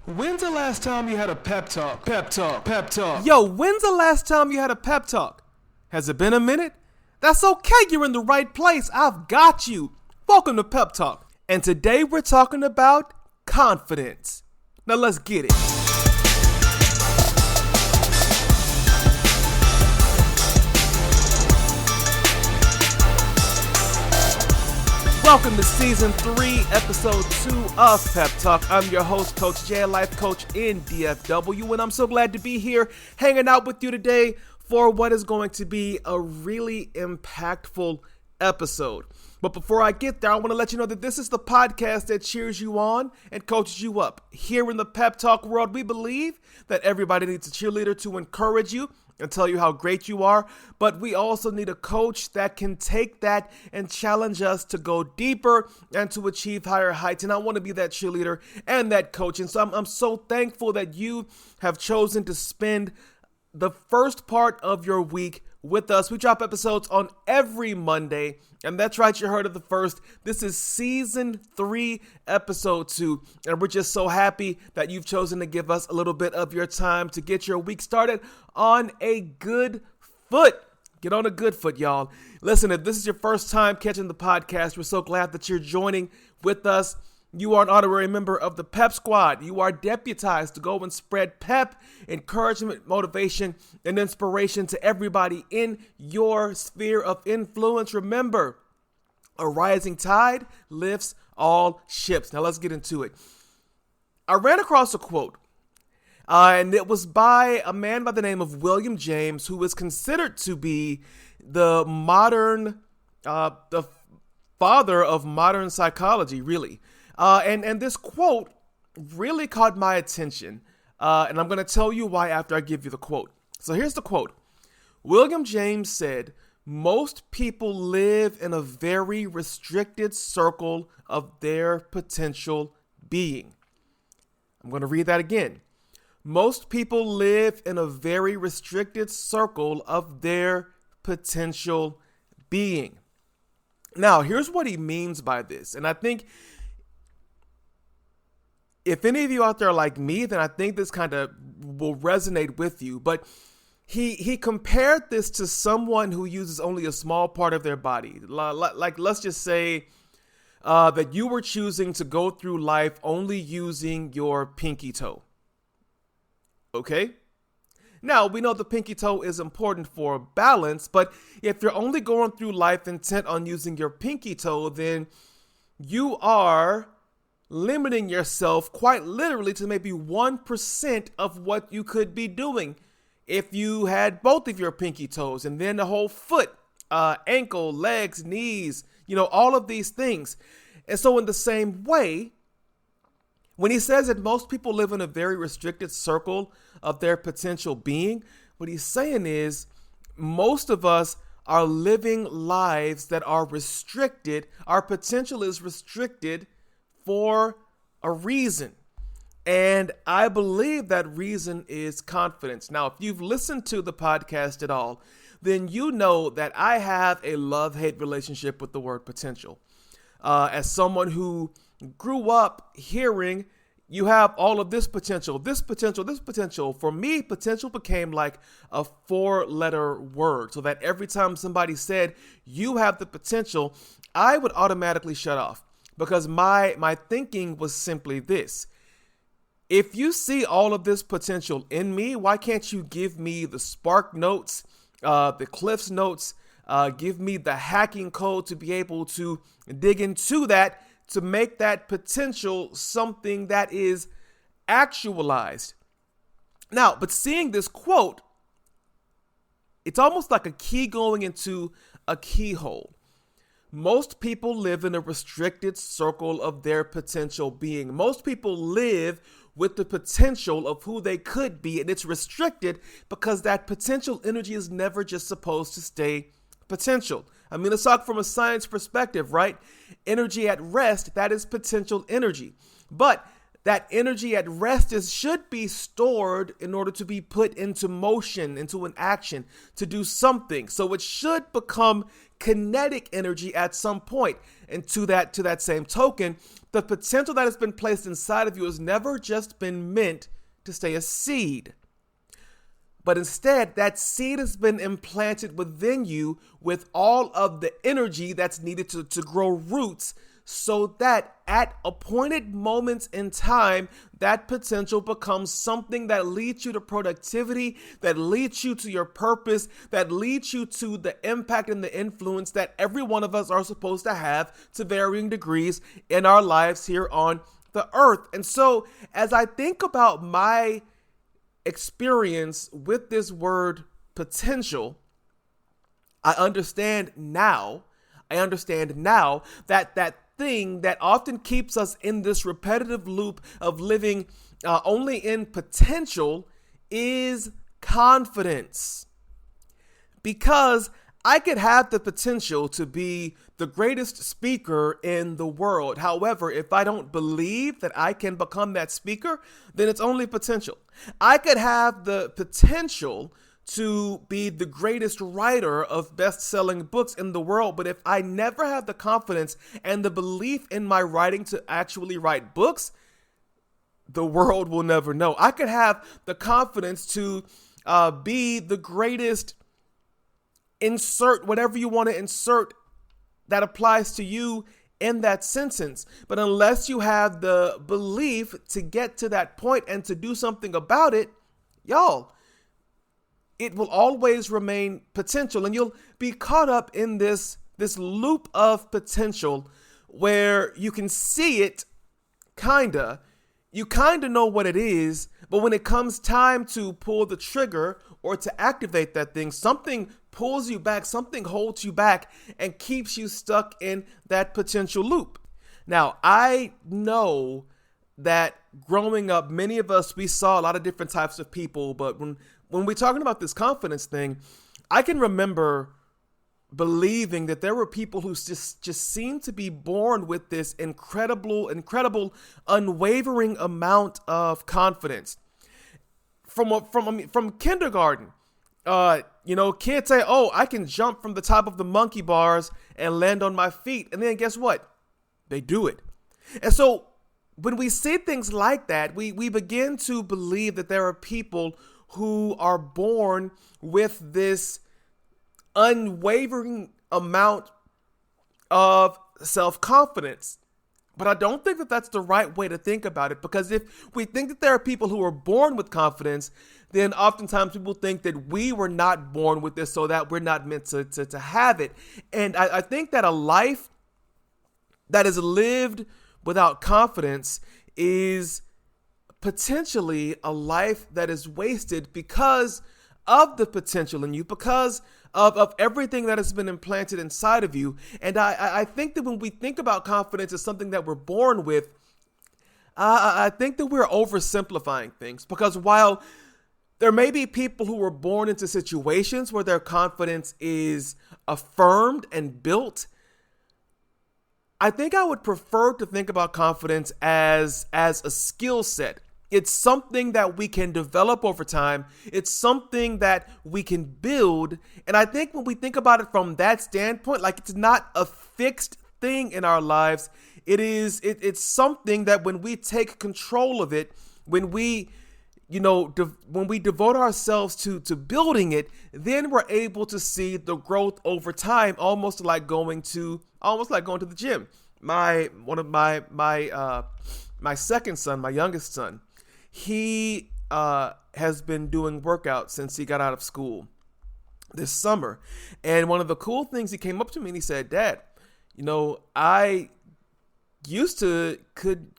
When's the last time you had a pep talk? Pep talk, pep talk. Yo, when's the last time you had a pep talk? Has it been a minute? That's okay, you're in the right place. I've got you. Welcome to Pep Talk. And today we're talking about confidence. Now let's get it. Welcome to Season 3, Episode 2 of Pep Talk. I'm your host, Coach J, life coach in DFW, and I'm so glad to be here hanging out with you today for what is going to be a really impactful episode. But before I get there, I want to let you know that this is the podcast that cheers you on and coaches you up. Here in the Pep Talk world, we believe that everybody needs a cheerleader to encourage you and tell you how great you are, but we also need a coach that can take that and challenge us to go deeper and to achieve higher heights. And I want to be that cheerleader and that coach. And so I'm so thankful that you have chosen to spend the first part of your week with us. We drop episodes on every Monday, and that's right, you heard of the first. This is Season 3, Episode 2, and we're just so happy that you've chosen to give us a little bit of your time to get your week started on a good foot. Get on a good foot, y'all. Listen, if this is your first time catching the podcast, we're so glad that you're joining with us. You are an honorary member of the Pep Squad. You are deputized to go and spread pep, encouragement, motivation, and inspiration to everybody in your sphere of influence. Remember, a rising tide lifts all ships. Now let's get into it. I ran across a quote, and it was by a man by the name of William James, who is considered to be the father of modern psychology, really. And this quote really caught my attention, and I'm going to tell you why after I give you the quote. So here's the quote. William James said, "Most people live in a very restricted circle of their potential being." I'm going to read that again. Most people live in a very restricted circle of their potential being. Now, here's what he means by this, and I think if any of you out there are like me, then I think this kind of will resonate with you. But he compared this to someone who uses only a small part of their body. Like let's just say that you were choosing to go through life only using your pinky toe. Okay? Now, we know the pinky toe is important for balance, but if you're only going through life intent on using your pinky toe, then you are limiting yourself quite literally to maybe 1% of what you could be doing if you had both of your pinky toes and then the whole foot, ankle, legs, knees, all of these things. And so in the same way, when he says that most people live in a very restricted circle of their potential being, what he's saying is most of us are living lives that are restricted. Our potential is restricted for a reason. And I believe that reason is confidence. Now, if you've listened to the podcast at all, then you know that I have a love-hate relationship with the word potential. As someone who grew up hearing, you have all of this potential, this potential, this potential. For me, potential became like a 4-letter word, so that every time somebody said, you have the potential, I would automatically shut off. Because my thinking was simply this. If you see all of this potential in me, why can't you give me the Spark notes, the Cliffs notes, give me the hacking code to be able to dig into that, to make that potential something that is actualized. Now, but seeing this quote, it's almost like a key going into a keyhole. Most people live in a restricted circle of their potential being. Most people live with the potential of who they could be, and it's restricted because that potential energy is never just supposed to stay potential. I mean, let's talk from a science perspective, right? Energy at rest, that is potential energy. But that energy at rest should be stored in order to be put into motion, into an action, to do something. So it should become kinetic energy at some point. And to that same token, the potential that has been placed inside of you has never just been meant to stay a seed. But instead, that seed has been implanted within you with all of the energy that's needed to grow roots, so that at appointed moments in time, that potential becomes something that leads you to productivity, that leads you to your purpose, that leads you to the impact and the influence that every one of us are supposed to have to varying degrees in our lives here on the earth. And so as I think about my experience with this word potential, I understand now that that thing that often keeps us in this repetitive loop of living only in potential is confidence. Because I could have the potential to be the greatest speaker in the world. However, if I don't believe that I can become that speaker, then it's only potential. I could have the potential to be the greatest writer of best-selling books in the world, but if I never have the confidence and the belief in my writing to actually write books, the world will never know. I could have the confidence to be the greatest, insert whatever you want to insert that applies to you in that sentence. But unless you have the belief to get to that point and to do something about it, y'all, it will always remain potential. And you'll be caught up in this loop of potential where you can see it, you kind of know what it is, but when it comes time to pull the trigger or to activate that thing, something pulls you back, something holds you back and keeps you stuck in that potential loop. Now, I know that growing up, many of us, we saw a lot of different types of people, but when we're talking about this confidence thing, I can remember believing that there were people who just seemed to be born with this incredible, unwavering amount of confidence. From kindergarten, kids say, "Oh, I can jump from the top of the monkey bars and land on my feet," and then guess what? They do it. And so when we see things like that, we begin to believe that there are people who are born with this unwavering amount of self-confidence. But I don't think that that's the right way to think about it, because if we think that there are people who are born with confidence, then oftentimes people think that we were not born with this, so that we're not meant to have it. And I think that a life that is lived without confidence is potentially a life that is wasted because of the potential in you, because of everything that has been implanted inside of you. And I think that when we think about confidence as something that we're born with, I think that we're oversimplifying things, because while there may be people who were born into situations where their confidence is affirmed and built, I think I would prefer to think about confidence as a skill set. It's something that we can develop over time. It's something that we can build. And I think when we think about it from that standpoint, like, it's not a fixed thing in our lives. It's something that when we take control of it, when we devote ourselves to building it, then we're able to see the growth over time, almost like going to the gym. My second son, my youngest son, he has been doing workouts since he got out of school this summer. And one of the cool things, he came up to me and he said, "Dad, I used to could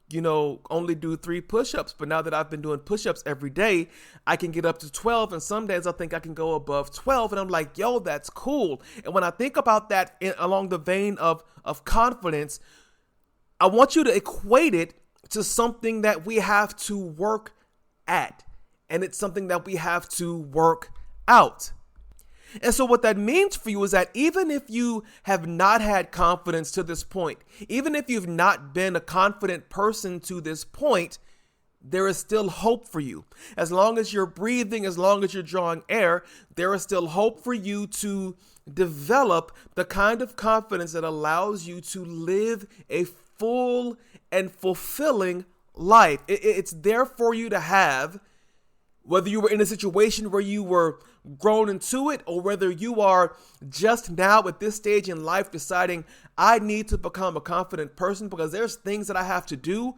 only do 3 push-ups, but now that I've been doing push-ups every day, I can get up to 12, and some days I think I can go above 12." And I'm like, yo, that's cool. And when I think about that along the vein of confidence, I want you to equate it to something that we have to work at, and it's something that we have to work out. And so what that means for you is that even if you have not had confidence to this point, even if you've not been a confident person to this point, there is still hope for you. As long as you're breathing, as long as you're drawing air, there is still hope for you to develop the kind of confidence that allows you to live a full and fulfilling life. It's there for you to have, whether you were in a situation where you were grown into it or whether you are just now at this stage in life deciding, I need to become a confident person because there's things that I have to do.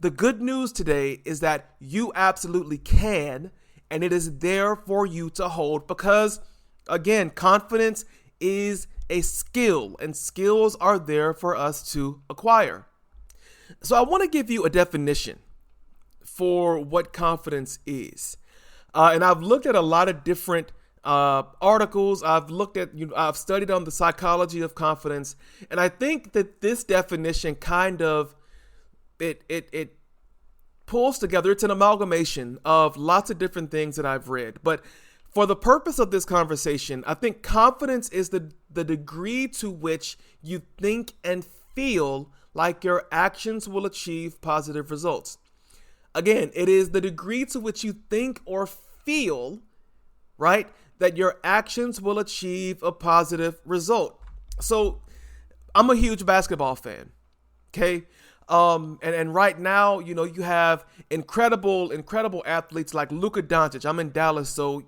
The good news today is that you absolutely can, and it is there for you to hold because, again, confidence is a skill, and skills are there for us to acquire. So I want to give you a definition for what confidence is. And I've looked at a lot of different articles. I've studied on the psychology of confidence, and I think that this definition kind of it pulls together. It's an amalgamation of lots of different things that I've read. But for the purpose of this conversation, I think confidence is the degree to which you think and feel like your actions will achieve positive results. Again, it is the degree to which you think or feel, right, that your actions will achieve a positive result. So I'm a huge basketball fan. Okay. And right now, you have incredible athletes like Luka Doncic. I'm in Dallas, so,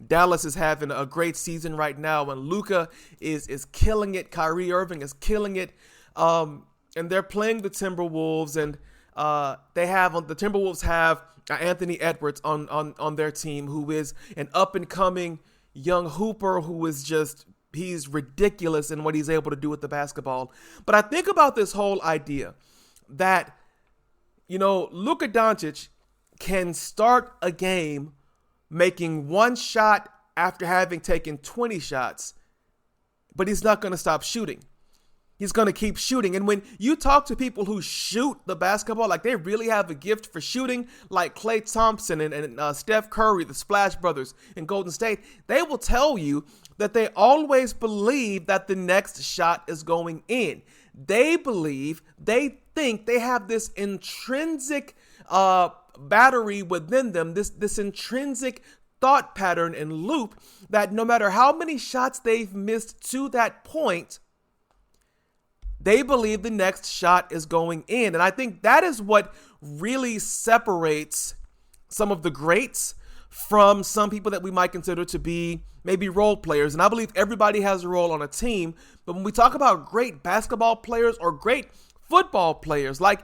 Dallas is having a great season right now, and Luka is killing it. Kyrie Irving is killing it. And they're playing the Timberwolves, and the Timberwolves have Anthony Edwards on their team, who is an up and coming young hooper who is he's ridiculous in what he's able to do with the basketball. But I think about this whole idea that, Luka Doncic can start a game making one shot after having taken 20 shots, but he's not going to stop shooting. He's going to keep shooting. And when you talk to people who shoot the basketball, like they really have a gift for shooting, like Klay Thompson and Steph Curry, the Splash Brothers in Golden State, they will tell you that they always believe that the next shot is going in. They think they have this intrinsic battery within them, this intrinsic thought pattern and loop that no matter how many shots they've missed to that point, they believe the next shot is going in. And I think that is what really separates some of the greats from some people that we might consider to be maybe role players. And I believe everybody has a role on a team. But when we talk about great basketball players or great football players, like,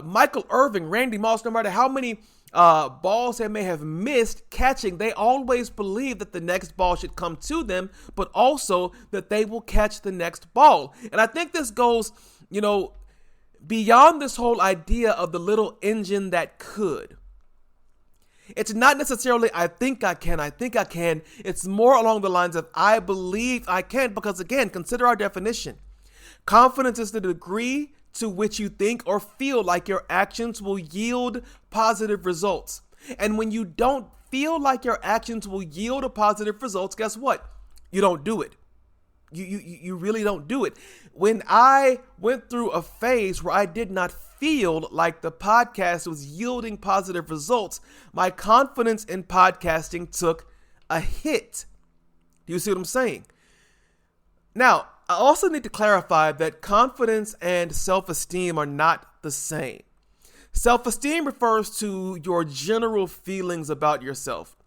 Michael Irving, Randy Moss, no matter how many balls they may have missed catching, they always believe that the next ball should come to them, but also that they will catch the next ball. And I think this goes, beyond this whole idea of the little engine that could. It's not necessarily, I think I can. It's more along the lines of, I believe I can, because again, consider our definition. Confidence is the degree to which you think or feel like your actions will yield positive results. And when you don't feel like your actions will yield a positive results, guess what? You don't do it. You really don't do it. When I went through a phase where I did not feel like the podcast was yielding positive results, my confidence in podcasting took a hit. Do you see what I'm saying? Now, I also need to clarify that confidence and self-esteem are not the same. Self-esteem refers to your general feelings about yourself,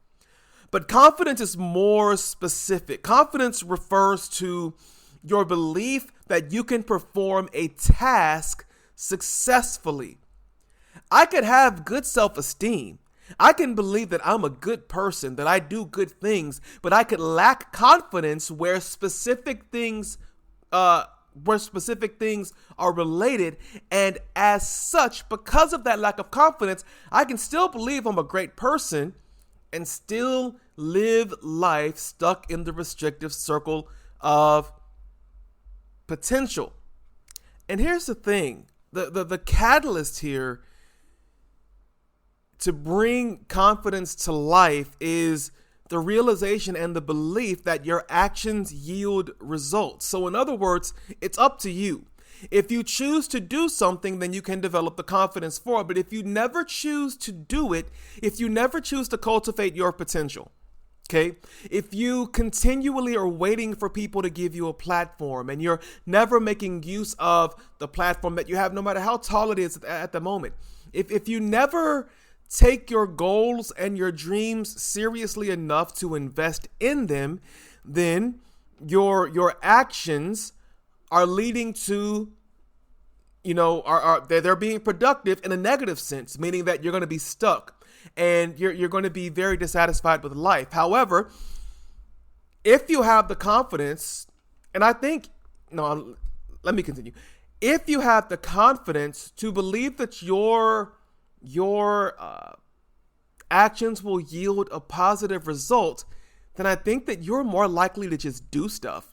but confidence is more specific. Confidence refers to your belief that you can perform a task successfully. I could have good self-esteem. I can believe that I'm a good person, that I do good things, but I could lack confidence where specific things are related. And as such, because of that lack of confidence, I can still believe I'm a great person and still live life stuck in the restrictive circle of potential. And here's the thing, the catalyst here to bring confidence to life is the realization and the belief that your actions yield results. So in other words, it's up to you. If you choose to do something, then you can develop the confidence for it. But if you never choose to do it, if you never choose to cultivate your potential, okay, if you continually are waiting for people to give you a platform and you're never making use of the platform that you have, no matter how tall it is at the moment, if you never take your goals and your dreams seriously enough to invest in them, then your actions are leading to, they're being productive in a negative sense, meaning that you're going to be stuck and you're going to be very dissatisfied with life. However, if you have the confidence, let me continue. If you have the confidence to believe that your actions will yield a positive result, then I think that you're more likely to just do stuff.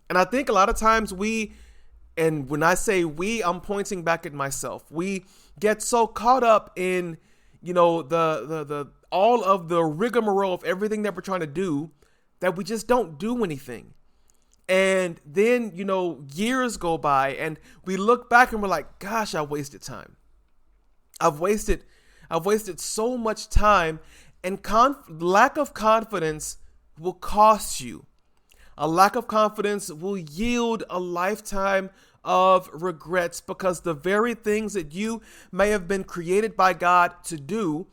And I think a lot of times and when I say we, I'm pointing back at myself. We get so caught up in, the all of the rigmarole of everything that we're trying to do that we just don't do anything. And then, years go by and we look back and we're like, gosh, I wasted time. I've wasted so much time, and lack of confidence will cost you. A lack of confidence will yield a lifetime of regrets, because the very things that you may have been created by God to do,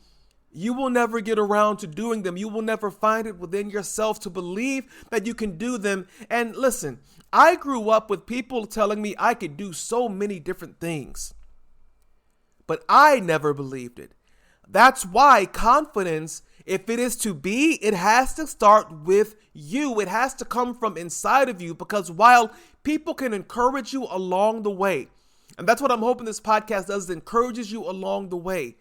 you will never get around to doing them. You will never find it within yourself to believe that you can do them. And listen, I grew up with people telling me I could do so many different things, but I never believed it. That's why confidence, if it is to be, it has to start with you. It has to come from inside of you, because while people can encourage you along the way, and that's what I'm hoping this podcast does, it encourages you along the way.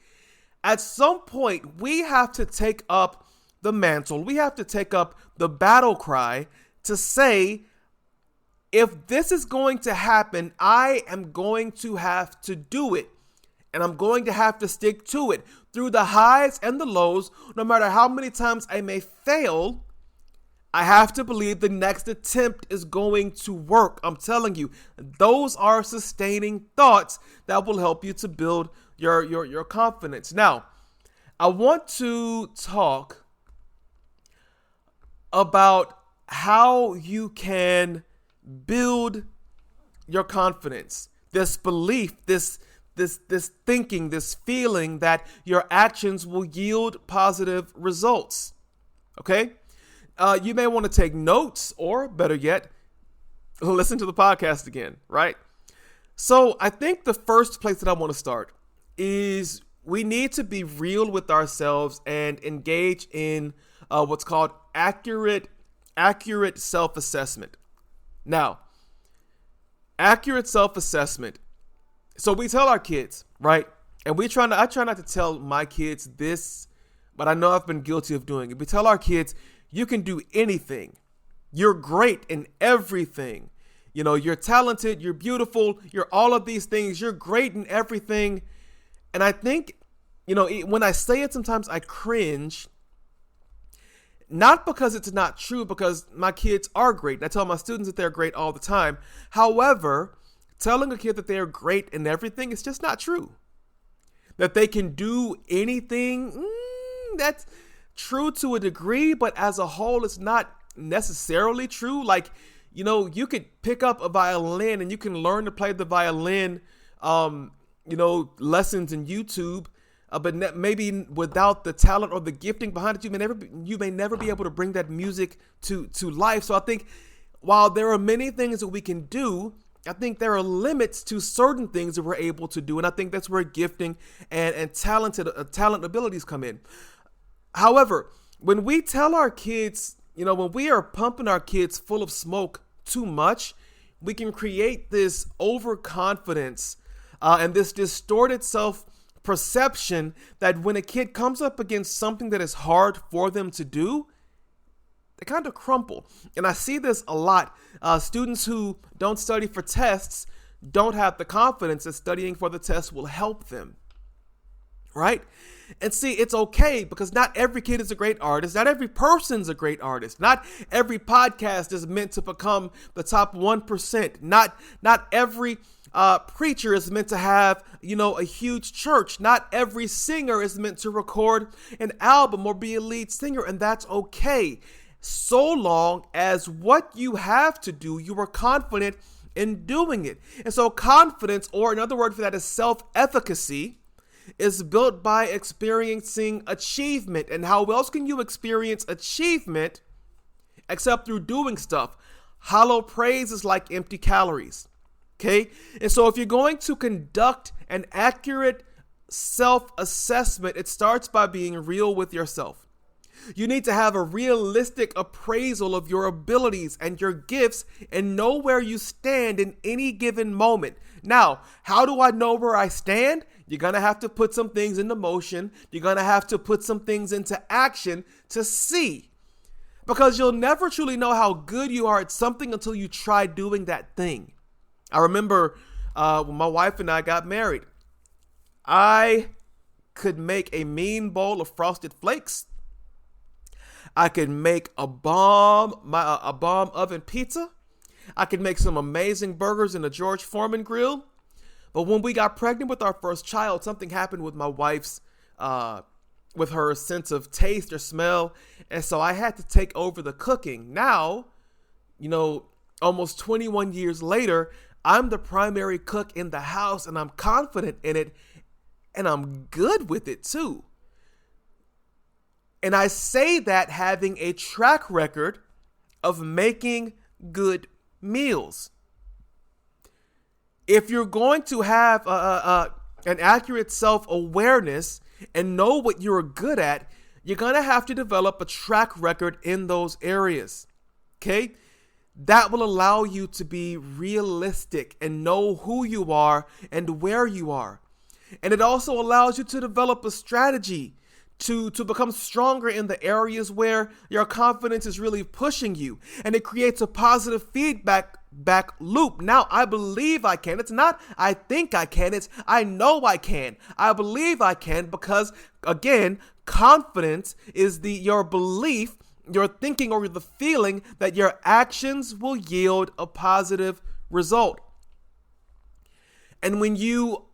At some point, we have to take up the mantle. We have to take up the battle cry to say, if this is going to happen, I am going to have to do it. And I'm going to have to stick to it through the highs and the lows. No matter how many times I may fail, I have to believe the next attempt is going to work. I'm telling you, those are sustaining thoughts that will help you to build your confidence. Now, I want to talk about how you can build your confidence, this belief, this thinking, this feeling that your actions will yield positive results. Okay? You may want to take notes, or better yet, listen to the podcast again, right? So I think the first place that I want to start is we need to be real with ourselves and engage in what's called accurate self-assessment. Now, accurate self-assessment. So we tell our kids, right? And I try not to tell my kids this, but I know I've been guilty of doing it. We tell our kids, you can do anything. You're great in everything. You're talented, you're beautiful, you're all of these things. You're great in everything. And I think, when I say it, sometimes I cringe, not because it's not true, because my kids are great. And I tell my students that they're great all the time. However, telling a kid that they're great in everything is just not true. That they can do anything, that's true to a degree, but as a whole, it's not necessarily true. Like, you could pick up a violin and you can learn to play the violin, lessons in YouTube, but maybe without the talent or the gifting behind it, you may never be able to bring that music to life. So I think while there are many things that we can do, I think there are limits to certain things that we're able to do. And I think that's where gifting and talent abilities come in. However, when we tell our kids, when we are pumping our kids full of smoke too much, we can create this overconfidence and this distorted self-perception that when a kid comes up against something that is hard for them to do, they kind of crumple. And I see this a lot. Students who don't study for tests don't have the confidence that studying for the test will help them. Right? And see, it's okay, because not every kid is a great artist. Not every person's a great artist. Not every podcast is meant to become the top 1%. Not every preacher is meant to have, a huge church. Not every singer is meant to record an album or be a lead singer, and that's okay. So long as what you have to do, you are confident in doing it. And so confidence, or another word for that is self-efficacy, is built by experiencing achievement. And how else can you experience achievement except through doing stuff? Hollow praise is like empty calories. Okay? And so if you're going to conduct an accurate self-assessment, it starts by being real with yourself. You need to have a realistic appraisal of your abilities and your gifts and know where you stand in any given moment. Now, how do I know where I stand? You're going to have to put some things into motion. You're going to have to put some things into action to see. Because you'll never truly know how good you are at something until you try doing that thing. I remember when my wife and I got married, I could make a mean bowl of Frosted Flakes. I could make a bomb oven pizza. I could make some amazing burgers in a George Foreman grill. But when we got pregnant with our first child, something happened with my wife's, with her sense of taste or smell. And so I had to take over the cooking. Now, almost 21 years later, I'm the primary cook in the house, and I'm confident in it, and I'm good with it too. And I say that having a track record of making good meals. If you're going to have an accurate self-awareness and know what you're good at, you're going to have to develop a track record in those areas. Okay? That will allow you to be realistic and know who you are and where you are. And it also allows you to develop a strategy to become stronger in the areas where your confidence is really pushing you. And it creates a positive feedback loop. Now, I believe I can. It's not I think I can. It's I know I can. I believe I can because, again, confidence is your belief, your thinking, or the feeling that your actions will yield a positive result. And when you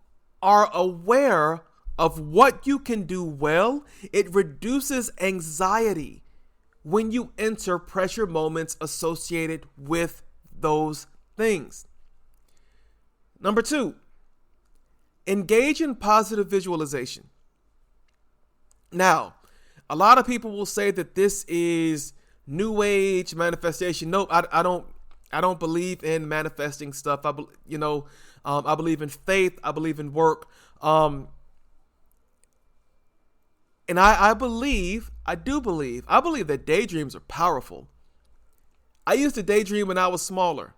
are aware of what you can do well, it reduces anxiety when you enter pressure moments associated with those things. Number 2, engage in positive visualization. Now, a lot of people will say that this is new age manifestation. No, I don't believe in manifesting stuff. I believe in faith. I believe in work. And I believe that daydreams are powerful. I used to daydream when I was smaller.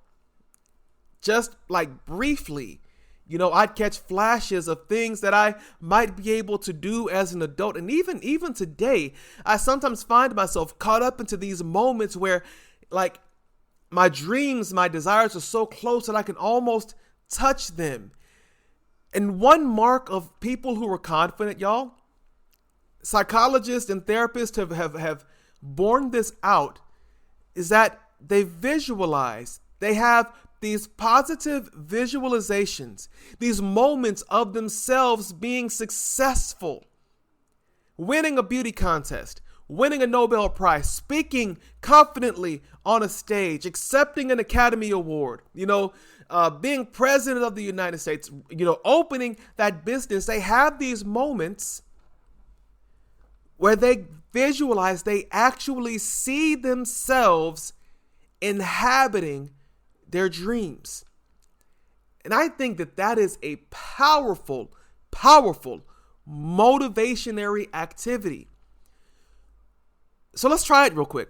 Just like briefly, I'd catch flashes of things that I might be able to do as an adult. And even today, I sometimes find myself caught up into these moments where, like, my dreams, my desires are so close that I can almost touch them. And one mark of people who are confident, y'all, psychologists and therapists have borne this out, is that they visualize. They have these positive visualizations, these moments of themselves being successful, winning a beauty contest, winning a Nobel Prize, speaking confidently on a stage, accepting an Academy Award, being president of the United States, opening that business. They have these moments where they visualize, they actually see themselves inhabiting their dreams. And I think that is a powerful, powerful motivationary activity. So let's try it real quick.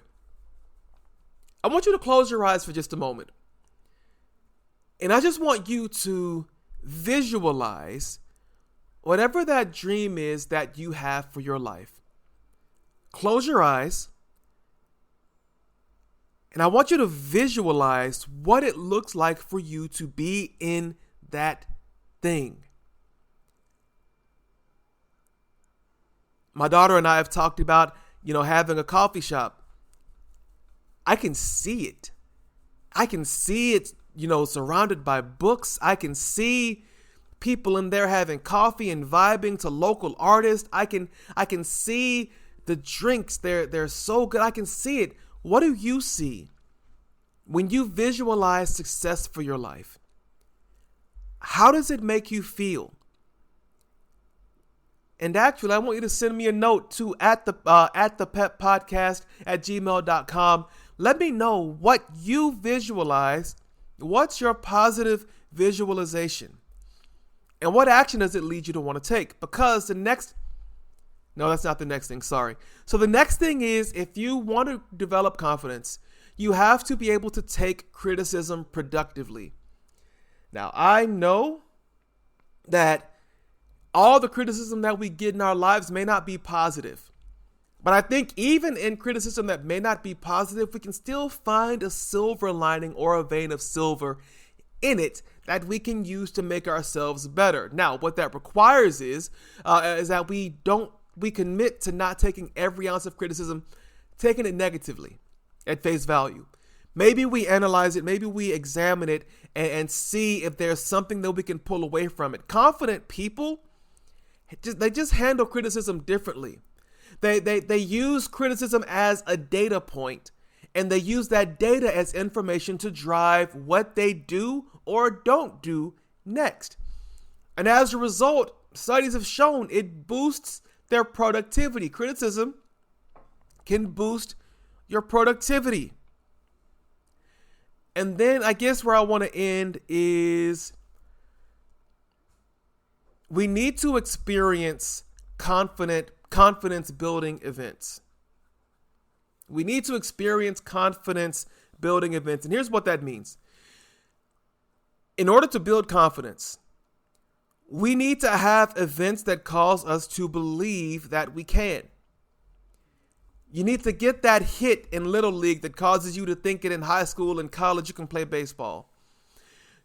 I want you to close your eyes for just a moment. And I just want you to visualize whatever that dream is that you have for your life. Close your eyes, and I want you to visualize what it looks like for you to be in that thing. My daughter and I have talked about, having a coffee shop. I can see it. I can see it surrounded by books. I can see people in there having coffee and vibing to local artists. I can see the drinks. They're so good. I can see it. What do you see when you visualize success for your life? How does it make you feel? And actually, I want you to send me a note to at the Pep Podcast at gmail.com. Let me know what you visualize. What's your positive visualization? And what action does it lead you to want to take? Because that's not the next thing. Sorry. So the next thing is, if you want to develop confidence, you have to be able to take criticism productively. Now, I know that all the criticism that we get in our lives may not be positive. But I think even in criticism that may not be positive, we can still find a silver lining or a vein of silver in it that we can use to make ourselves better. Now, what that requires is that we commit to not taking every ounce of criticism, taking it negatively at face value. Maybe we analyze it, maybe we examine it and see if there's something that we can pull away from it. Confident people, they just handle criticism differently. They use criticism as a data point, and they use that data as information to drive what they do or don't do next. And as a result, studies have shown it boosts their productivity. Criticism can boost your productivity. And then I guess where I want to end is we need to experience confidence building events. We need to experience confidence building events. And here's what that means. In order to build confidence, we need to have events that cause us to believe that we can. You need to get that hit in Little League that causes you to think it in high school and college you can play baseball.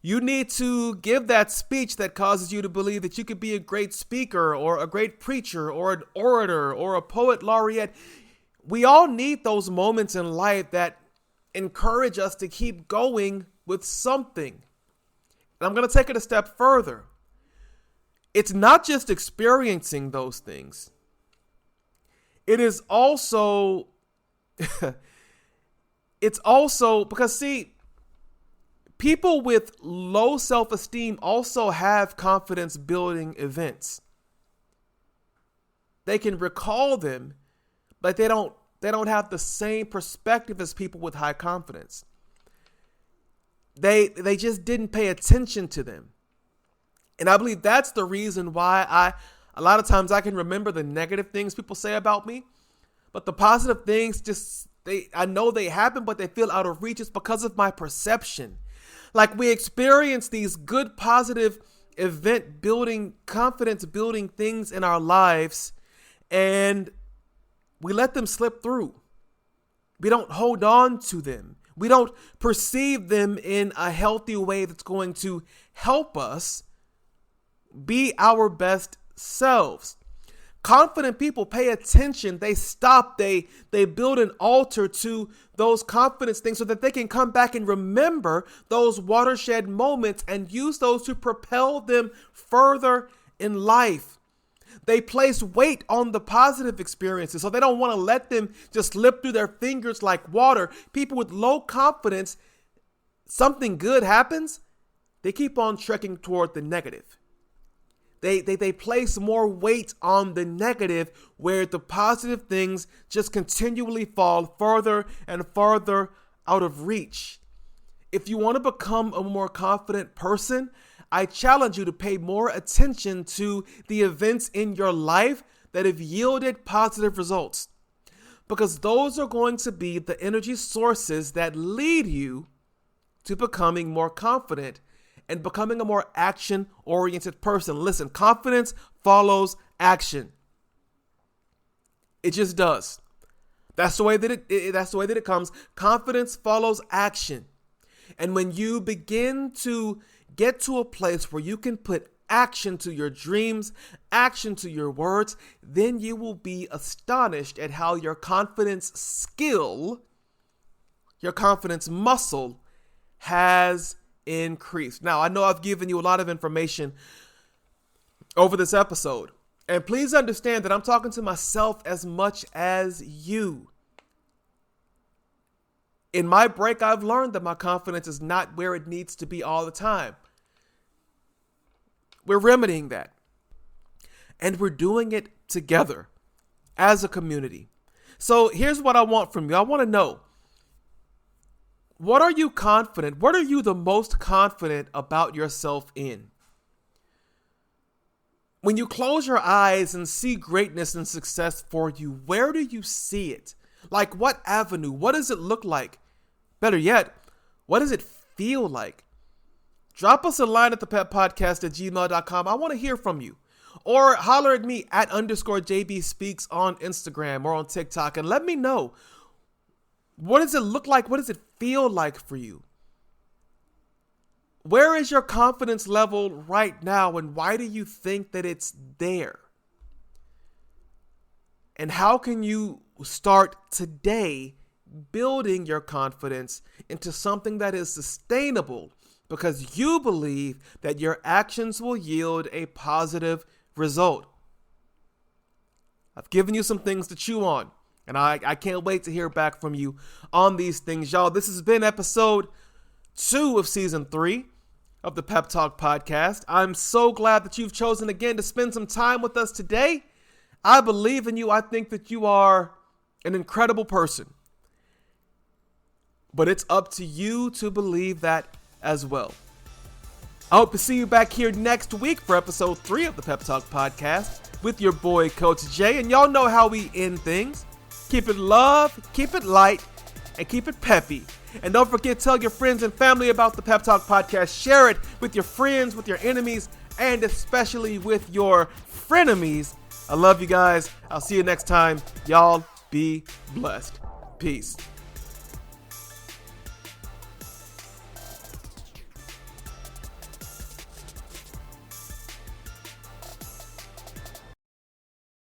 You need to give that speech that causes you to believe that you could be a great speaker or a great preacher or an orator or a poet laureate. We all need those moments in life that encourage us to keep going with something. And I'm going to take it a step further. It's not just experiencing those things. It is also, because see, people with low self-esteem also have confidence building events. They can recall them, but they don't have the same perspective as people with high confidence. They just didn't pay attention to them. And I believe that's the reason why a lot of times I can remember the negative things people say about me, but the positive things I know they happen, but they feel out of reach. It's because of my perception. Like we experience these good, positive event building, confidence building things in our lives, and we let them slip through. We don't hold on to them. We don't perceive them in a healthy way that's going to help us be our best selves. Confident people pay attention. They stop. They build an altar to those confidence things so that they can come back and remember those watershed moments and use those to propel them further in life. They place weight on the positive experiences, so they don't want to let them just slip through their fingers like water. People with low confidence, something good happens, they keep on trekking toward the negative. They place more weight on the negative, where the positive things just continually fall further and further out of reach. If you want to become a more confident person, I challenge you to pay more attention to the events in your life that have yielded positive results, because those are going to be the energy sources that lead you to becoming more confident and becoming a more action-oriented person. Listen, confidence follows action. It just does. That's the way that it comes. Confidence follows action. And when you begin to get to a place where you can put action to your dreams, action to your words, then you will be astonished at how your confidence skill, your confidence muscle has increase. Now, I know I've given you a lot of information over this episode, and please understand that I'm talking to myself as much as you. In my break, I've learned that my confidence is not where it needs to be all the time. We're remedying that. And we're doing it together as a community. So here's what I want from you. I want to know, what are you confident? What are you the most confident about yourself in? When you close your eyes and see greatness and success for you, where do you see it? Like what avenue? What does it look like? Better yet, what does it feel like? Drop us a line at thepeppodcast@gmail.com. I want to hear from you. Or holler at me at _JB Speaks on Instagram or on TikTok and let me know, what does it look like? What does it feel like for you? Where is your confidence level right now, and why do you think that it's there? And how can you start today building your confidence into something that is sustainable because you believe that your actions will yield a positive result? I've given you some things to chew on, and I can't wait to hear back from you on these things, y'all. This has been episode 2 of season 3 of the Pep Talk podcast. I'm so glad that you've chosen again to spend some time with us today. I believe in you. I think that you are an incredible person, but it's up to you to believe that as well. I hope to see you back here next week for episode 3 of the Pep Talk podcast with your boy, Coach Jay. And y'all know how we end things. Keep it love, keep it light, and keep it peppy. And don't forget, tell your friends and family about the Pep Talk podcast. Share it with your friends, with your enemies, and especially with your frenemies. I love you guys. I'll see you next time. Y'all be blessed. Peace.